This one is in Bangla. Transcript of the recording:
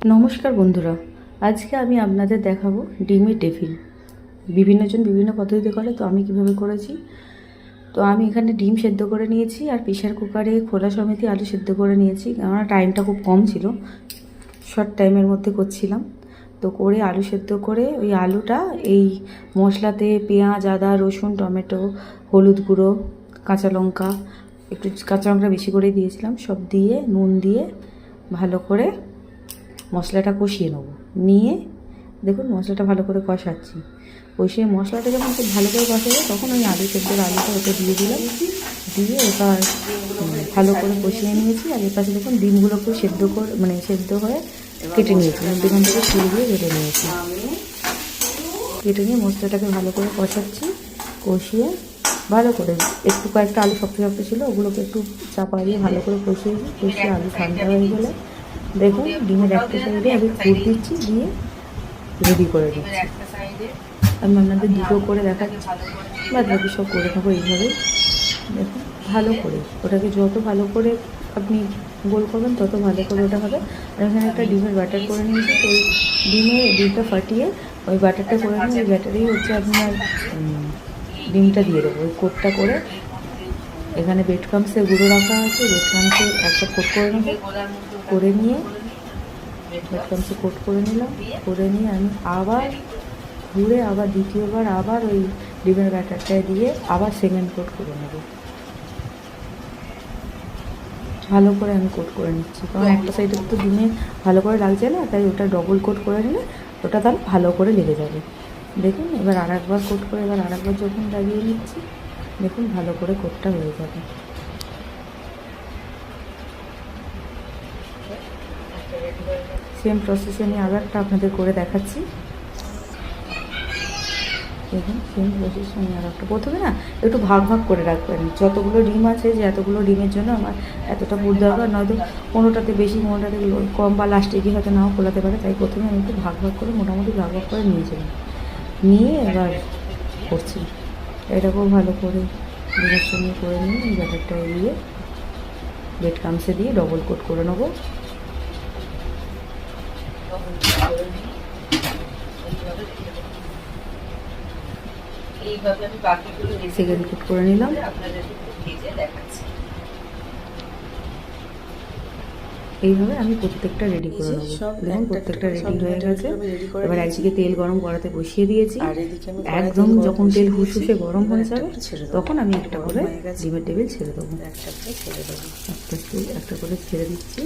নমস্কার বন্ধুরা, আজকে আমি আপনাদের দেখাবো ডিমের টেফিন। বিভিন্নজন বিভিন্ন পদ্ধতিতে করে, তো আমি কিভাবে করেছি। তো আমি এখানে ডিম সেদ্ধ করে নিয়েছি আর প্রেশার কুকারে খোলা সমেত আলু সেদ্ধ করে নিয়েছি। কেননা টাইমটা খুব কম ছিল, শর্ট টাইমের মধ্যে করছিলাম। তো করে আলু সেদ্ধ করে ওই আলুটা এই মশলাতে পেঁয়াজ, আদা, রসুন, টমেটো, হলুদ গুঁড়ো, কাঁচা লঙ্কা, একটু কাঁচা লঙ্কা বেশি করে দিয়েছিলাম, সব দিয়ে নুন দিয়ে ভালো করে মশলাটা কষিয়ে নেব। নিয়ে দেখুন মশলাটা ভালো করে কষাচ্ছি। কষিয়ে মশলাটা যখন খুব ভালো করে কষাবে তখন ওই আলু সেদ্ধের আলুটা ওটা দিয়ে দিলাম। দিয়ে এবার ভালো করে কষিয়ে নিয়েছি। আর এর পাশে দেখুন ডিমগুলোকেও সেদ্ধ করে সেদ্ধ হয়ে কেটে নিয়েছি, মধ্যখান থেকে ছুরি দিয়ে কেটে নিয়েছি। কেটে নিয়ে মশলাটাকে ভালো করে কষাচ্ছি। কষিয়ে ভালো করে একটু কয়েকটা আলু শক্ত শক্ত ছিল, ওগুলোকে একটু চাপা দিয়ে ভালো করে কষিয়েছি। কষিয়ে আলু ঠান্ডা হয়ে গেলে দেখুন ডিমের একটা সাইডে আমি ফুট দিচ্ছি, দিয়ে রেডি করে দিচ্ছি। আমি আপনাদের দুটো করে দেখাচ্ছি, বাদ বাকি সব করে নেবো এইভাবেই। দেখুন ভালো করে ওটাকে যত ভালো করে আপনি গোল করবেন তত ভালো করে ওটা হবে। আর এখানে একটা ডিমের ব্যাটার করে নিয়েছি, তো ওই ডিমটা ফাটিয়ে ওই ব্যাটারটা করে নিয়ে ওই ব্যাটারেই হচ্ছে আপনার ডিমটা দিয়ে দেবো। ওই কোটটা করে এখানে ব্রেড ক্রাম্পসের গুঁড়ো রাখা আছে, ব্রেড ক্রাম্পসে একটা কোট করে নেবো। করে নিয়ে ব্রেড ক্রাম্পসে কোট করে নিলাম। করে নিয়ে আমি আবার ঘুরে আবার দ্বিতীয়বার আবার ওই ডিমের ব্যাটারটায় দিয়ে আবার সেকেন্ড কোট করে নেব। ভালো করে আমি কোট করে নিচ্ছি, কারণ একটা সাইডে তো ডিমে ভালো করে লাগছে না, তাই ওটা ডবল কোট করে নিলে ওটা তাহলে ভালো করে লেগে যাবে। দেখুন এবার আর একবার কোট করে এবার আর একবার যখন লাগিয়ে নিচ্ছি, দেখুন ভালো করে কোটটা হয়ে যাবে। সেম প্রসেসে আমি আবার একটা আপনাদের করে দেখাচ্ছি। দেখুন সেম প্রসেস আমি আর একটা, প্রথমে না একটু ভাগ ভাগ করে রাখবেন। যতগুলো ডিম আছে, যে এতগুলো ডিমের জন্য আমার এতটা পুর দরকার, নয়তো কোনোটাতে বেশি কোনোটাতে কম, বা লাস্টে গিয়ে হয়তো নাও খোলাতে পারে। তাই প্রথমে আমি একটু ভাগ ভাগ করে মোটামুটি ভাগ ভাগ করে নিয়েছিলাম, নিয়ে এবার করছি। এটাকেও ভালো করে ডিমের সঙ্গে করে নিয়ে এই ব্যাটারটা দিয়ে ব্রেড ক্রাম্পসে দিয়ে ডবল কোট করে নেবো। এইভাবে আমি বাকিগুলো সেকেন্ড কোট করে নিলাম। আপনাদেরকে ভেজে দেখাচ্ছি। এইভাবে আমি প্রত্যেকটা রেডি করে নেবো। দেখুন প্রত্যেকটা রেডি হয়ে গেছে। এবার একদিকে তেল গরম করাতে বসিয়ে দিয়েছি, একদম যখন তেল হুসহুসে গরম হয়ে যাবে তখন আমি একটা করে ডিমের টেবিল ছেড়ে দেবো। একটা করে ছেড়ে দিচ্ছি।